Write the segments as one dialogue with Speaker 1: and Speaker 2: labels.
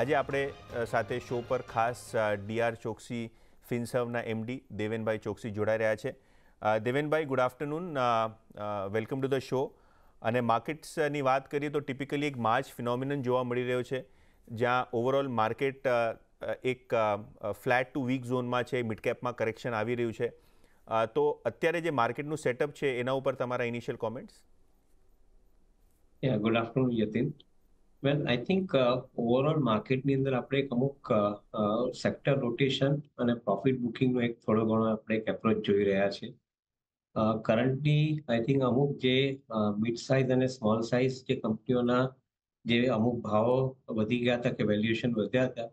Speaker 1: આજે આપણે સાથે શો પર ખાસ ડીઆર ચોકસી ફિનસર્વના એમડી દેવેનભાઈ ચોકસી જોડાઈ રહ્યા છે. Devenbhai, good afternoon, welcome to the show. અને માર્કેટ્સની વાત કરીએ તો ટિપિકલી એક માર્ચ ફિનોમિનન જોવા મળી રહ્યો છે, જ્યાં ઓવરઓલ માર્કેટ એક ફ્લેટ ટુ વીક ઝોનમાં છે, મિડ કેપમાં કરેક્શન આવી રહ્યું છે. તો અત્યારે જે માર્કેટનું સેટઅપ છે એના ઉપર તમારા initial comments.
Speaker 2: Good afternoon Yatin. Well, I think overall માર્કેટની અંદર આપણે એક અમુક સેક્ટર રોટેશન અને પ્રોફિટ બુકિંગનો એક થોડો ઘણો આપણે એક એપ્રોચ જોઈ રહ્યા છે. કરન્ટલી આઈ થિંક અમુક જે મિડ સાઇઝ અને સ્મોલ સાઇઝ જે કંપનીઓના જે અમુક ભાવો વધી ગયા હતા કે વેલ્યુએશન વધ્યા હતા,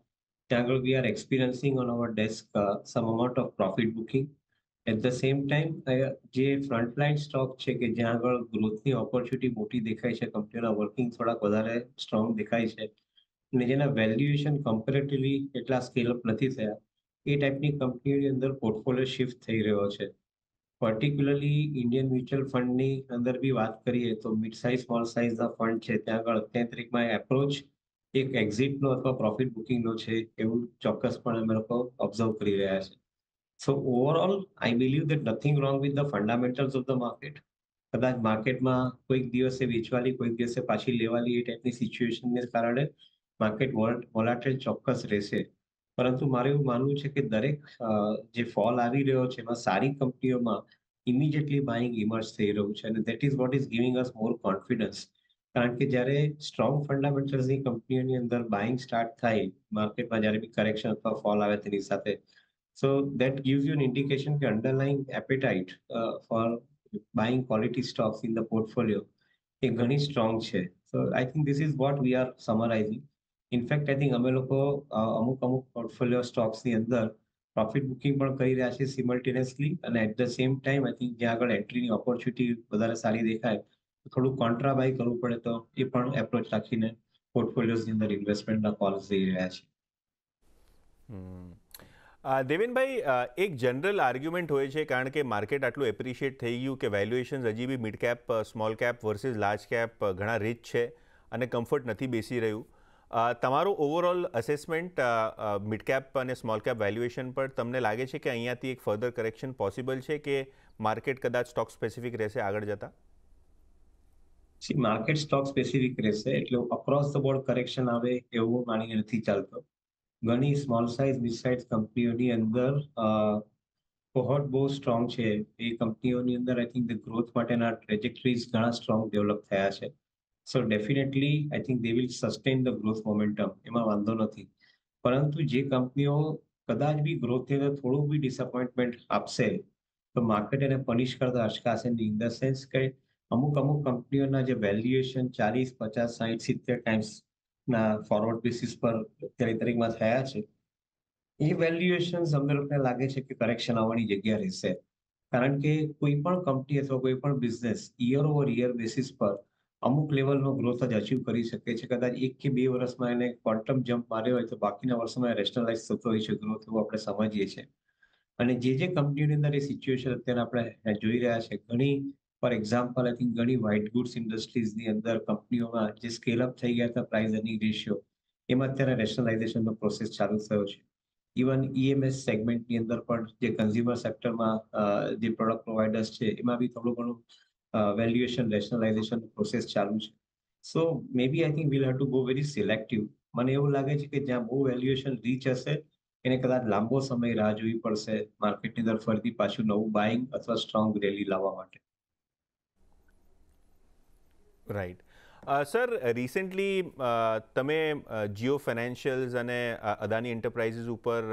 Speaker 2: ત્યાં આગળ we are experiencing on our desk some amount of profit booking. At the same time જે ફ્રન્ટલાઇન સ્ટોક છે કે જ્યાં આગળ ગ્રોથની ઓપોર્ચ્યુનિટી મોટી દેખાય છે, કંપનીઓના વર્કિંગ થોડાક વધારે સ્ટ્રોંગ દેખાય છે અને જેના વેલ્યુએશન કમ્પેરેટિવલી એટલા સ્કેલઅપ નથી થયા, એ ટાઈપની કંપનીઓની અંદર પોર્ટફોલિયો શિફ્ટ થઈ રહ્યો છે. પર્ટિક્યુલરલી ઇન્ડિયન મ્યુચ્યુઅલ ફંડની અંદર બી વાત કરીએ તો મિડ સાઇઝ સ્મોલ સાઇઝના ફંડ છે, ત્યાં આગળ અત્યાર તારીખમાં એપ્રોચ એક એક્ઝિટનો અથવા પ્રોફિટ બુકિંગનો છે એવું ચોક્કસપણે અમે લોકો ઓબ્ઝર્વ કરી રહ્યા છે. So overall, I believe that nothing wrong with the fundamentals of the market. કદાચ માર્કેટમાં કોઈક દિવસે વેચવાલી, કોઈક દિવસે પાછી લેવાલી એ ટાઈપની સિચ્યુએશનને કારણે માર્કેટ વોલાટાઇલ ચોક્કસ રહેશે. પરંતુ મારે એવું માનવું છે કે દરેક જે ફોલ આવી રહ્યો છે એમાં સારી કંપનીઓમાં ઇમિડિયેટલી બાઇંગ ઇમર્જ થઈ રહ્યું છે અને that is what is giving us more confidence. કારણ કે જ્યારે સ્ટ્રોંગ ફંડામેન્ટલ્સની કંપનીઓની અંદર બાઇંગ સ્ટાર્ટ થાય, માર્કેટમાં જ્યારે બી કરેક્શન અથવા ફોલ આવે તેની સાથે, so that gives you an indication the underlying appetite for buying quality stocks in the portfolio is very strong છે. So I think this is what we are summarizing. In fact, I think અમે લોકો અમુક portfolio સ્ટોક્સની અંદર profit booking પણ કરી રહ્યા છે simultaneously, અને at the same time I think જ્યાં આગળ એન્ટ્રીની ઓપોર્ચ્યુનિટી વધારે સારી દેખાય થોડું કોન્ટ્રા બાય કરવું પડે તો એ પણ એપ્રોચ રાખીને પોર્ટફોલિયોઝની અંદર ઇન્વેસ્ટમેન્ટના કોલ્સ જઈ રહ્યા છે.
Speaker 1: દેવેનભાઈ, એક જનરલ આર્ગ્યુમેન્ટ હોય છે, કારણ કે માર્કેટ આટલું એપ્રિશિએટ થઈ ગયું કે વેલ્યુએશન હજી બી mid cap, small cap versus large cap ઘણા રીચ છે અને કમ્ફર્ટ નથી બેસી રહ્યું. તમારું ઓવરઓલ અસેસમેન્ટ મિડ કેપ અને સ્મોલ કેપ વેલ્યુએશન પર તમને લાગે છે કે અહીંયાથી એક ફર્ધર કરેક્શન પોસિબલ છે કે માર્કેટ કદાચ સ્ટોક સ્પેસિફિક રહેશે આગળ જતા?
Speaker 2: માર્કેટ સ્ટોક સ્પેસિફિક રહેશે, એટલે અક્રોસ ધ બોર્ડ કરેક્શન આવે એવું માનીને નથી ચાલતો. ઘણી સ્મોલ સાઇઝ મિડ સાઇઝ કંપનીઓની અંદર કોહોર્ટ બહુ સ્ટ્રોંગ છે. એ કંપનીઓની અંદર આઈ થિંક ધ ગ્રોથ માટેના ટ્રેજેક્ટરીઝ ઘણા સ્ટ્રોંગ ડેવલપ થયા છે. સો definitely I think they will sustain the growth momentum, એમાં વાંધો નથી. પરંતુ જે કંપનીઓ કદાચ બી ગ્રોથની અંદર થોડું બી ડિસઅપોઇન્ટમેન્ટ આપશે તો માર્કેટ એને પનિશ કરતા અચકાશે, ઇન ધ સેન્સ કે અમુક કંપનીઓના જે વેલ્યુએશન 40, 50, 60, 70 ટાઈમ્સના ફોરવર્ડ બેસિસ પર અત્યારે તારીખમાં થયા છે, એ વેલ્યુએશન અમને લોકોને લાગે છે કે કરેક્શન આવવાની જગ્યા રહેશે. કારણ કે કોઈ પણ કંપની અથવા કોઈ પણ business year over year basis પર અમુક લેવલનો ગ્રોથ જ અચીવ કરી શકે છે. કદાચ 1 કે 2 વર્ષમાં એને ક્વોન્ટમ જમ્પ માર્યો હોય તો બાકીના વર્ષોમાં રેશનલાઇઝ થતો હોય છે ગ્રોથ, એવું આપણે સમજીએ છીએ. અને જે કંપનીઓની અંદર એ સિચ્યુએશન અત્યારે આપણે જોઈ રહ્યા છે, ઘણી ફોર એક્ઝામ્પલ આઈ થિંક ઘણી વ્હાઇટ ગુડ્સ ઇન્ડસ્ટ્રીઝની અંદર કંપનીઓમાં જે સ્કેલ અપ થઈ ગયા હતા પ્રાઇસ અર્નિંગ રેશિયો, એમાં અત્યારે રેશનલાઇઝેશનનો પ્રોસેસ ચાલુ થયો છે. ઇવન ઈએમએસ સેગમેન્ટની અંદર પણ જે કન્ઝ્યુમર સેક્ટરમાં જે પ્રોડક્ટ પ્રોવાઇડર્સ છે એમાં બી થોડું ઘણું વેલ્યુએશન રેશનલાઇઝેશન પ્રોસેસ ચાલુ છે. So may be I think we'll have to go very selective. મને એવું લાગે છે કે જ્યાં બહુ વેલ્યુએશન રીચ હશે એને કદાચ લાંબો સમય રાહ જોવી પડશે માર્કેટની અંદર ફરીથી પાછું નવું બાઇંગ અથવા સ્ટ્રોંગ રેલી લાવવા માટે.
Speaker 1: રાઈટ. સર, રિસેન્ટલી તમે જીઓ ફાઇનાન્શિયલ્સ અને અદાની એન્ટરપ્રાઇઝીસ ઉપર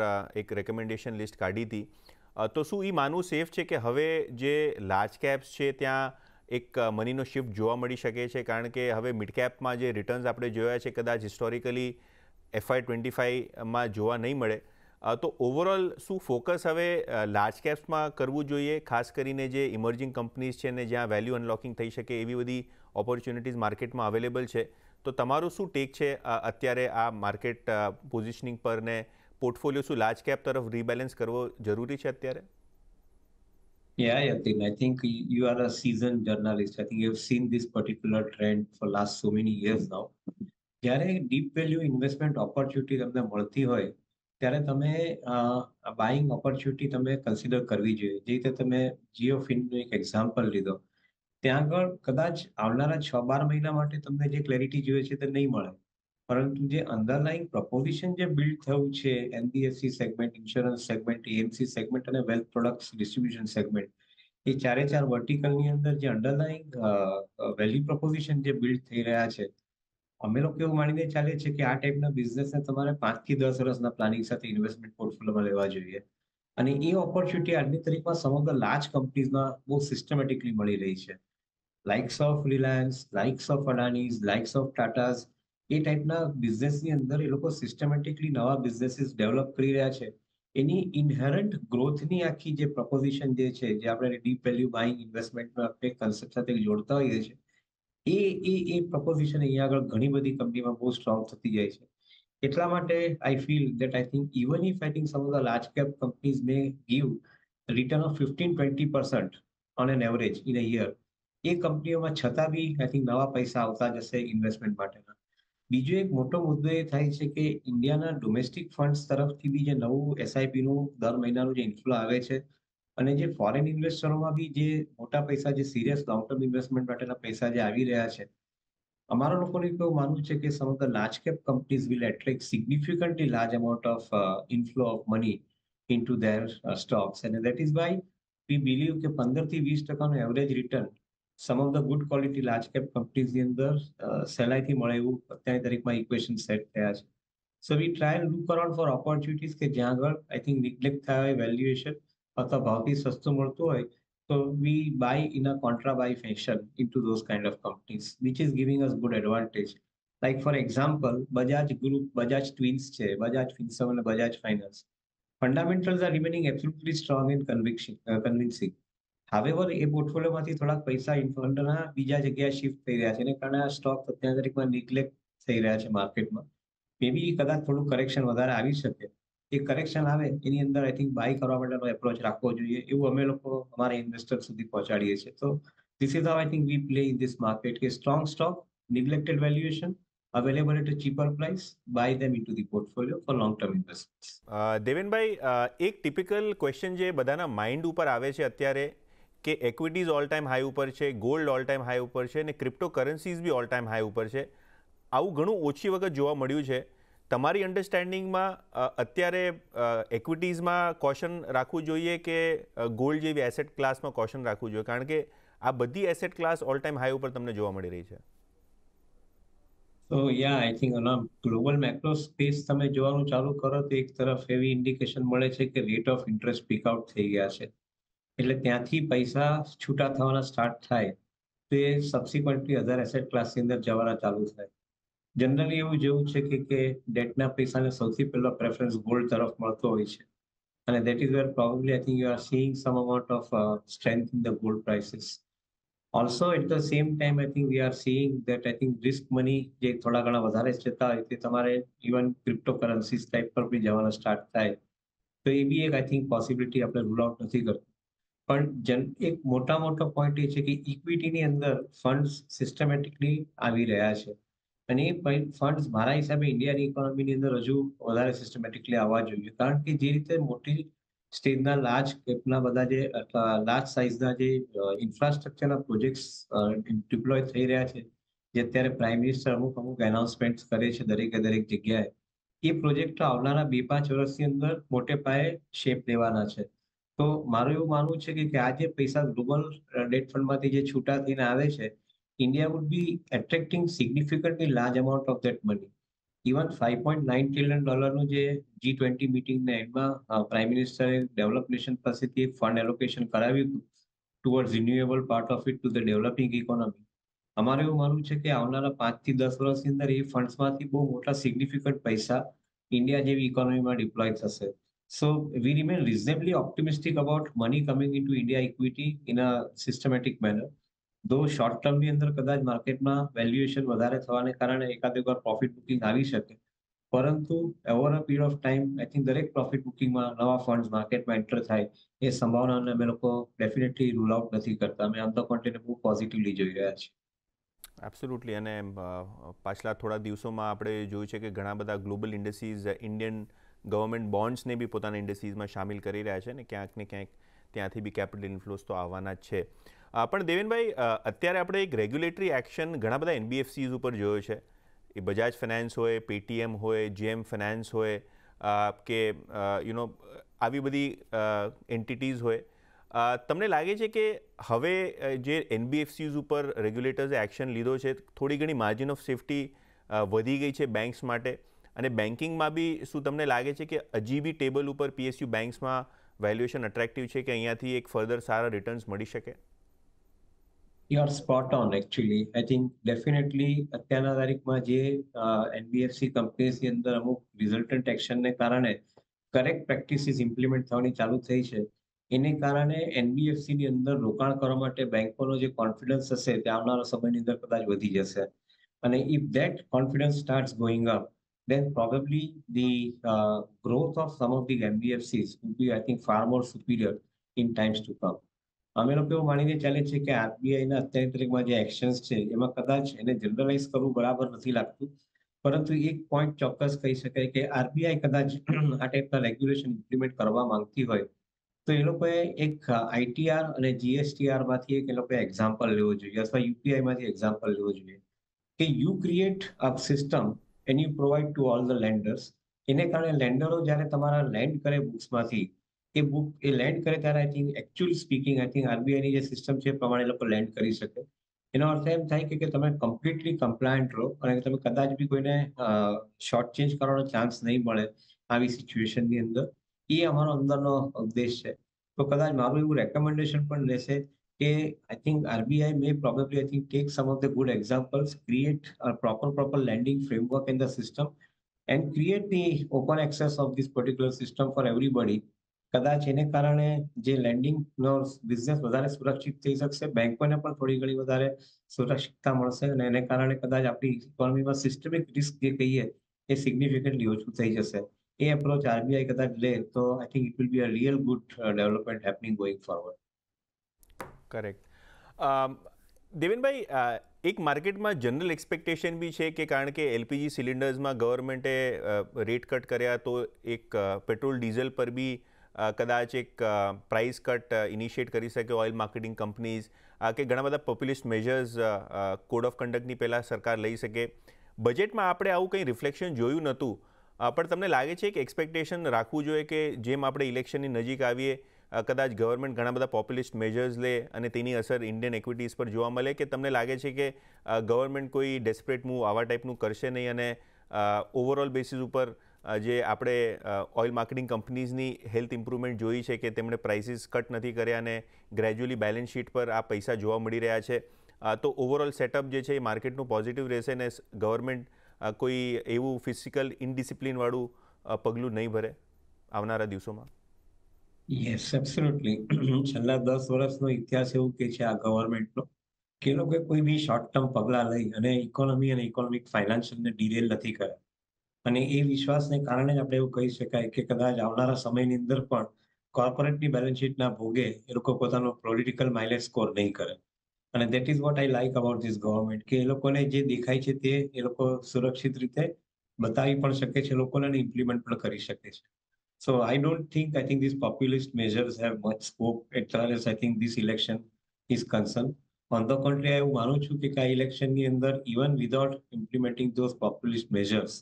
Speaker 1: એક રેકમેન્ડેશન લિસ્ટ કાઢી હતી. તો શું એ માનવું સેફ છે કે હવે જે લાર્જ કેપ્સ છે ત્યાં એક મનીનો શિફ્ટ જોવા મળી શકે છે? કારણ કે હવે મિડ કેપમાં જે રિટર્ન્સ આપણે જોયા છે કદાચ હિસ્ટોરિકલી FY25માં જોવા નહીં મળે. તો ઓવરઓલ શું ફોકસ હવે લાર્જ કેપ્સમાં કરવું જોઈએ, ખાસ કરીને જે ઇમર્જિંગ કંપનીઝ છે ને જ્યાં વેલ્યુ અનલોકિંગ થઈ શકે એવી બધી ઓપોર્ચ્યુનિટીઝ માર્કેટમાં અવેલેબલ છે? તો તમારું શું ટેક છે અત્યારે આ માર્કેટ પોઝિશનિંગ પર, ને પોર્ટફોલિયો શું લાર્જ કેપ તરફ રીબેલેન્સ કરવો જરૂરી છે અત્યારે?
Speaker 2: Yeah, Yatin, I think you are a seasoned journalist. I think you've seen this particular trend for last so many years now. જ્યારે ડીપ વેલ્યુ ઇન્વેસ્ટમેન્ટ ઓપોર્ચ્યુનિટી તમને મળતી હોય ત્યારે તમે બાઇંગ ઓપોર્ચ્યુનિટી તમે કન્સિડર કરવી જોઈએ. જે રીતે તમે જીઓ ફિનનું એક એક્ઝામ્પલ લીધો, ત્યાં આગળ કદાચ આવનારા 6-12 મહિના માટે તમને જે ક્લેરિટી જોઈએ છે તે નહીં મળે. પરંતુ જે અન્ડરલાઇંગ પ્રપોઝિશન જે બિલ્ડ થયું છે NBFC segment, insurance segment, AMC segment અને વેલ્થ પ્રોડક્ટ્સ ડિસ્ટ્રિબ્યુશન સેગમેન્ટ, એ ચારે ચાર વર્ટિકલની અંદર જે અન્ડરલાઇંગ વેલ્યુ પ્રપોઝિશન જે બિલ્ડ થઈ રહ્યા છે, અમે લોકો એવું માનીને ચાલીએ છીએ કે આ ટાઈપના બિઝનેસને તમારે 5 થી 10 વર્ષના પ્લાનિંગ સાથે ઇન્વેસ્ટમેન્ટ પોર્ટફોલિયોમાં લેવા જોઈએ. અને એ ઓપોર્ચ્યુનિટી આજની તારીખમાં સમ ઓફ ધ લાર્જ કંપનીઝમાં બહુ સિસ્ટમેટિકલી મળી રહી છે. Likes of Reliance, likes of Adanis, likes of Tatas, એ ટાઈપના બિઝનેસની અંદર એ લોકો સિસ્ટમેટિકલી નવા બિઝનેસીસ ડેવલપ કરી રહ્યા છે. એની ઇન્હેરન્ટ ગ્રોથની આખી જે પ્રપોઝિશન જે છે, જે આપણે ડીપ વેલ્યુ બાઇંગ ઇન્વેસ્ટમેન્ટનો આપણે કન્સેપ્ટ સાથે જોડતા હોઈએ છીએ, એ પ્રપોઝિશન અહીંયા આગળ ઘણી બધી કંપનીમાં બહુ સ્ટ્રોંગ થતી જાય છે. એટલા માટે I feel that I think even if I think some of the large cap companies may give return of 15-20% on an average in a year, એ કંપનીઓમાં છતાં બી આઈ થિંક નવા પૈસા આવતા જશે ઇન્વેસ્ટમેન્ટ માટેના. બીજો એક મોટો મુદ્દો એ થાય છે કે ઇન્ડિયાના ડોમેસ્ટિક ફંડ્સ તરફથી બી જે નવું એસઆઈપીનું દર મહિનાનું જે ઇન્ફ્લો આવે છે અને જે ફોરેન ઇન્વેસ્ટરોમાં બી જે મોટા પૈસા, જે સિરિયસ લોંગ ટર્મ ઇન્વેસ્ટમેન્ટ માટેના પૈસા જે આવી રહ્યા છે, અમારા લોકોનું એવું માનવું છે કે some of the large cap companies will attract significantly large amount of inflow of money into their stocks, અને that is why we believe કે 15% થી 20% average return some of the good quality large cap કંપનીઝની અંદર સહેલાઈથી મળે એવું અત્યારની તારીખમાં ઇક્વેશન સેટ થયા છે. So we try and look around for opportunities કે જ્યાં આગળ આઈ થિંક નિગ્લેક્ટ થયા હોય વેલ્યુએશન અથવા ભાવથી સસ્તું મળતું હોય, so we buy in a contra buy fashion into those kind of companies, which is giving us good advantage. Like for example, Bajaj Group, Bajaj Twins છે, Bajaj Finserv અને Bajaj Finance. Fundamentals are remaining absolutely strong and convincing. However, એ પોર્ટફોલિયોમાંથી થોડાક પૈસા ફંડના બીજા જગ્યાએ shift થઈ રહ્યા છે, એને કારણે આ સ્ટોક અત્યાર તારીખમાં નિગ્લેક્ટ થઈ રહ્યા છે માર્કેટમાં. મે બી કદાચ થોડું કરેક્શન વધારે આવી શકે. એ કરેક્શન આવે એની અંદર આઈ થિંક બાય કરવા માટેનો એપ્રોચ રાખવો જોઈએ, એવું અમે લોકો અમારા ઇન્વેસ્ટર સુધી પહોંચાડીએ છીએ. તો this is how I think we play in this market કે strong stock, neglected valuation, available at a cheaper price, buy them into the portfolio for long term investments.
Speaker 1: Devenbhai, એક ટિપિકલ ક્વેશ્ચન જે બધાના mind ઉપર આવે છે અત્યારે કે ઇક્વિટીઝ all time high ઉપર છે, ગોલ્ડ ઓલ ટાઈમ હાઈ ઉપર છે અને ક્રિપ્ટો કરન્સીઝ બી ઓલ ટાઈમ હાઈ ઉપર છે. આવું ઘણું ઓછી વખત જોવા મળ્યું છે. તમારી અન્ડરસ્ટેન્ડિંગમાં અત્યારે ઇક્વિટીઝમાં કોશન રાખવું જોઈએ કે ગોલ્ડ જેવી એસેટ ક્લાસમાં કોશન રાખવું જોઈએ? કારણ કે આ બધી asset class all time high ઉપર તમને જોવા મળી રહી છે.
Speaker 2: So yeah, I think on a global macro space તમે જોવાનું ચાલુ કરો તો એક તરફ એવી ઇન્ડિકેશન મળે છે કે rate of interest peak out થઈ ગયા છે. એટલે ત્યાંથી પૈસા છૂટા થવાના સ્ટાર્ટ થાય તો એ સબસિક્વન્ટલી અધર એસેટ ક્લાસની અંદર જવાના ચાલુ થાય. જનરલી એવું જેવું છે કે ડેટના પૈસાને સૌથી પહેલો પ્રેફરન્સ ગોલ્ડ તરફ મળતો હોય છે. અને that is where probably I think you are seeing some amount of strength in the gold prices. Also at the same time I think we are seeing that I think risk money જે થોડા ઘણા વધારે જતા હોય તે તમારે even ક્રિપ્ટોકરન્સીઝ type પર બી જવાના સ્ટાર્ટ થાય તો એ બી એક આઈ થિંક પોસિબિલિટી આપણે રૂલ આઉટ નથી કરતું. પણ એક મોટો પોઈન્ટ એ છે કે ઇક્વિટીની અંદર ફંડ્સ સિસ્ટમેટિકલી આવી રહ્યા છે અને એ ફંડ્સ મારા હિસાબે ઇન્ડિયાની ઇકોનોમીની અંદર હજુ વધારે સિસ્ટમેટિકલી આવવા જોઈએ. કારણ કે જે રીતે મોટી સ્ટેજના લાર્જ કેપના બધા જે લાર્જ સાઇઝના જે ઇન્ફ્રાસ્ટ્રક્ચરના પ્રોજેક્ટ્સ ડિપ્લોય થઈ રહ્યા છે, જે અત્યારે પ્રાઇમ મિનિસ્ટર અમુક એનાઉન્સમેન્ટ કરે છે દરેક જગ્યાએ, એ પ્રોજેક્ટ આવનારા 2-5 વર્ષની અંદર મોટે પાયે શેપ લેવાના છે. તો મારું એવું માનવું છે કે આ જે પૈસા ગ્લોબલ ડેટ ફંડમાંથી જે છૂટા થઈને આવે છે, India would be attracting significantly large amount of that money. Even $5.9 trillion જે G20 મીટિંગના એન્ડમાં પ્રાઇમ મિનિસ્ટરે ડેવલપ નેશન પાસેથી એક ફંડ એલોકેશન કરાવ્યું હતું towards renewable part of it to the developing economy. અમારે એવું માનવું છે કે આવનારા 5 થી 10 વર્ષની અંદર એ ફંડ્સમાંથી બહુ મોટા સિગ્નિફિકન્ટ પૈસા ઇન્ડિયા જેવી ઇકોનોમીમાં ડિપ્લોય થશે. So we remain reasonably optimistic about money coming into India equity in a systematic manner. Though short ટર્મની અંદર કદાચ માર્કેટમાં વેલ્યુએશન વધારે થવાને કારણે એકાદ એક વાર પ્રોફિટ બુકિંગ આવી શકે, પરંતુ over a period of time I think દરેક પ્રોફિટ બુકિંગમાં નવા ફંડ્સ માર્કેટમાં એન્ટર થાય એ સંભાવનાને અમે લોકો ડેફિનેટલી રૂલ આઉટ નથી કરતા. અમે આમ તો કોન્ટેન્ટ બહુ પોઝિટિવલી જોઈ રહ્યા છીએ.
Speaker 1: એબ્સોલ્યુટલી. અને પાછલા થોડા દિવસોમાં આપણે જોયું છે કે ઘણા બધા ગ્લોબલ ઇન્ડસ્ટ્રીઝ ઇન્ડિયન ગવર્મેન્ટ બોન્ડ્સને બી પોતાના ઇન્ડસ્ટ્રીઝમાં સામેલ કરી રહ્યા છે ને ક્યાંક ત્યાંથી બી કેપિટલ ઇન્ફ્લોઝ તો આવવાના જ છે. પણ દેવેનભાઈ, અત્યારે આપણે એક રેગ્યુલેટરી એક્શન ઘણા બધા એનબીએફસીઝ ઉપર જોયો છે. એ બજાજ ફાઇનાન્સ હોય, પેટીએમ હોય, જેએમ ફાઇનાન્સ હોય, કે આવી બધી એન્ટિટીઝ હોય. તમને લાગે છે કે હવે જે એનબીએફસીઝ ઉપર રેગ્યુલેટર્સે એક્શન લીધો છે, થોડી ઘણી માર્જિન ઓફ સેફ્ટી વધી ગઈ છે બેન્ક્સ માટે? અને બેન્કિંગમાં બી શું તમને લાગે છે કે હજી બી ટેબલ ઉપર પીએસયુ બેન્ક્સમાં વેલ્યુએશન અટ્રેક્ટિવ છે કે અહીંયાથી એક ફર્ધર સારા રિટર્ન્સ મળી શકે?
Speaker 2: You are spot on actually. I think definitely અત્યારના તારીખમાં જે એનબીએફસી કંપનીઝની અંદર અમુક રિઝલ્ટન્ટ એક્શનને કારણે કરેક્ટ પ્રેક્ટિસીસ ઇમ્પ્લિમેન્ટ થવાની ચાલુ થઈ છે, એને કારણે એનબીએફસીની અંદર રોકાણ કરવા માટે બેંકોનો જે કોન્ફિડન્સ હશે તે આવનારા સમયની અંદર કદાચ વધી જશે. અને if that confidence starts going up, then probably the growth of some of the NBFCs would be, I think, far more superior in times to come. અમે લોકો એવું માનીને ચાલે છે કે આરબીઆઈના અત્યારની તારીખમાં જે એક્શન્સ છે એમાં કદાચ એને જનરલાઇઝ કરવું બરાબર નથી લાગતું, પરંતુ એક પોઈન્ટ ચોક્કસ કહી શકાય કે આરબીઆઈ કદાચ આ ટાઈપના રેગ્યુલેશન ઇમ્પ્લિમેન્ટ કરવા માંગતી હોય તો એ લોકોએ એક આઈટીઆર અને જીએસટીઆર માંથી એક એ લોકોએ એક્ઝામ્પલ લેવો જોઈએ અથવા યુપીઆઈ માંથી એક્ઝામ્પલ લેવો જોઈએ કે you create a system and you provide to all the lenders. એને કારણે લેન્ડરો જ્યારે તમારા લેન્ડ કરે બુક્સમાંથી, એ બુક એ લેન્ડ કરે ત્યારે I think actual speaking I think આરબીઆઈની જે સિસ્ટમ છે એ પ્રમાણે એ લોકો લેન્ડ કરી શકે. એનો અર્થ એમ થાય કે તમે કમ્પ્લીટલી કમ્પ્લાયન્ટ રહો અને તમે કદાચ બી કોઈને શોર્ટ ચેન્જ કરવાનો ચાન્સ નહીં મળે આવી સિચ્યુએશનની અંદર. એ અમારો અંદરનો ઉદ્દેશ છે. તો કદાચ મારું એવું રેકમેન્ડેશન પણ રહેશે કે I think RBI May probably I think tech sum of the good examples, create a proper lending framework in the system and create the open access of this particular system for everybody. કદાચ એને કારણે જે લેન્ડિંગનો business વધારે સુરક્ષિત થઈ શકશે, બેંકોને પણ થોડી ઘણી વધારે સુરક્ષિતતા મળશે અને એને કારણે કદાચ આપણી ઇકોનોમીમાં સિસ્ટમિક રિસ્ક જે કહીએ એ સિગ્નિફિકન્ટલી ઓછું થઈ જશે. એ એપ્રોચ આરબીઆઈ કદાચ લે તો I think it will be a real good development happening going forward.
Speaker 1: Correct. Devenbhai, એક માર્કેટમાં જનરલ એક્સપેક્ટેશન બી છે કે કારણ કે એલપીજી સિલિન્ડર્સમાં ગવર્મેન્ટે રેટ કટ કર્યા તો એક પેટ્રોલ ડીઝલ પર બી કદાચ એક પ્રાઇસ કટ ઇનિશિએટ કરી શકે ઓઇલ માર્કેટિંગ કંપનીઝ, કે ઘણા બધા પોપ્યુલિસ્ટ મેજર્સ કોડ ઓફ કન્ડક્ટની પહેલાં સરકાર લઈ શકે. બજેટમાં આપણે આવું કંઈ રિફ્લેક્શન જોયું નહોતું, પણ તમને લાગે છે કે એક્સપેક્ટેશન રાખવું જોઈએ કે જેમ આપણે ઇલેક્શનની નજીક આવીએ કદાચ ગવર્મેન્ટ ઘણા બધા પોપ્યુલિસ્ટ મેજર્સ લે અને તેની અસર ઇન્ડિયન ઇક્વિટીઝ પર જોવા મળે, કે તમને લાગે છે કે ગવર્મેન્ટ કોઈ ડેસ્પરેટ મૂવ આવા ટાઈપનું કરશે નહીં અને ઓવરઓલ બેસિસ ઉપર જે આપણે ઓઇલ માર્કેટિંગ કંપનીઝની હેલ્થ ઇમ્પ્રુવમેન્ટ જોઈ છે કે તેમણે પ્રાઇસીસ કટ નથી કર્યા અને ગ્રેજ્યુઅલી બેલેન્સ શીટ પર આ પૈસા જોવા મળી રહ્યા છે, તો ઓવરઓલ સેટઅપ જે છે એ માર્કેટનું પોઝિટિવ રહેશે ને ગવર્મેન્ટ કોઈ એવું ફિઝિકલ ઇનડિસિપ્લિનવાળું પગલું નહીં ભરે આવનારા દિવસોમાં?
Speaker 2: Yes, absolutely. છેલ્લા 10 વર્ષનો ઇતિહાસ એવું કે છે આ ગવર્મેન્ટનો કે એ લોકોએ કોઈ બી શોર્ટ ટર્મ પગલાં લઈ અને ઇકોનોમી અને ઇકોનોમિક ફાઇનાન્શિયલને ડિરેલ નથી કર્યા. અને એ વિશ્વાસને કારણે જ આપણે એવું કહી શકાય કે કદાચ આવનારા સમયની અંદર પણ કોર્પોરેટની બેલેન્સ શીટના ભોગે એ લોકો પોતાનો પોલિટિકલ માઇલેજ સ્કોર નહીં કરે. અને that is what I like about this government કે એ લોકોને જે દેખાય છે તે એ લોકો સુરક્ષિત રીતે બતાવી પણ શકે છે લોકોને અને ઇમ્પ્લિમેન્ટ પણ કરી શકે છે. So I don't think, I think these populist measures have much scope as far as I think this election is concerned. On the contrary, હું માનું છું કે આ ઇલેક્શનની અંદર even without implementing those populist measures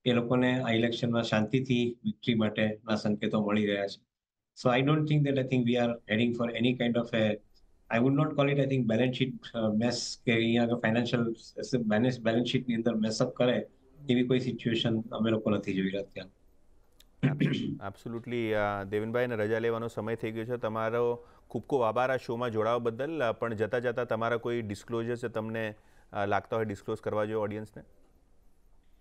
Speaker 2: એ લોકોને આ ઇલેક્શનમાં શાંતિથી વિક્ટરી માટેના સંકેતો મળી રહ્યા છે. So I don't think that I think we are heading for any kind of a, I would not call it, I think, balance sheet mess કે અહીંયા આગળ ફાઇનાન્શિયલ બેલેન્સ શીટની અંદર મેસઅપ કરે એવી કોઈ સિચ્યુએશન અમે લોકો નથી જોઈ રહ્યા ત્યાં.
Speaker 1: એબ્સોલ્યુટલી. દેવેનભાઈને રજા લેવાનો સમય થઈ ગયો છે. તમારો ખૂબ ખૂબ આભાર આ શોમાં જોડાવા બદલ. પણ જતાં જતાં તમારા કોઈ ડિસ્ક્લોઝર છે તમને લાગતા હોય ડિસ્ક્લોઝ કરવા જોઈએ ઓડિયન્સને?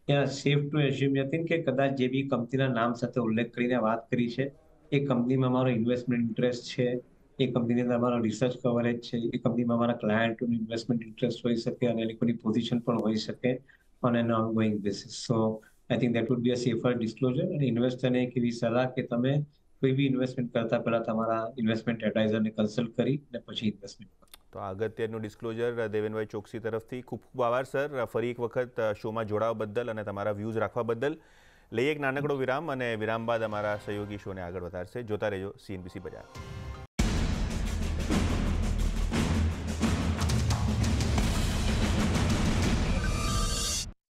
Speaker 2: યા સેફ ટુ એઝ્યુમ યતિન કે કદાચ જે બી કંપનીના નામ સાથે ઉલ્લેખ કરીને વાત કરી છે એ કંપનીમાં મારો ઇન્વેસ્ટમેન્ટ ઇન્ટરેસ્ટ છે, એ કંપનીની અંદર મારો રિસર્ચ કવરેજ છે, એ કંપનીમાં મારા ક્લાયન્ટોનું ઇન્વેસ્ટમેન્ટ ઇન્ટરેસ્ટ હોઈ શકે અને એ લોકોની પોઝિશન પણ હોઈ શકે on an ongoing basis. So I think that would be a safer disclosure. અને ઇન્વેસ્ટરને એક એવી સલાહ કે તમે કોઈ બી ઇન્વેસ્ટમેન્ટ કરતા પહેલા તમારા ઇન્વેસ્ટમેન્ટ એડવાઇઝરને કન્સલ્ટ કરી અને પછી ઇન્વેસ્ટમેન્ટ કરો.
Speaker 1: તો આ અગત્યનું ડિસ્ક્લોઝર દેવેનભાઈ ચોકસી તરફથી. ખૂબ ખૂબ આભાર સર, ફરી એક વખત શોમાં જોડાવા બદલ અને તમારા વ્યૂઝ રાખવા બદલ. લઈએ એક નાનકડો વિરામ અને વિરામ બાદ અમારા સહયોગી શોને આગળ વધારશે. જોતા રહેજો CNBC બજાર.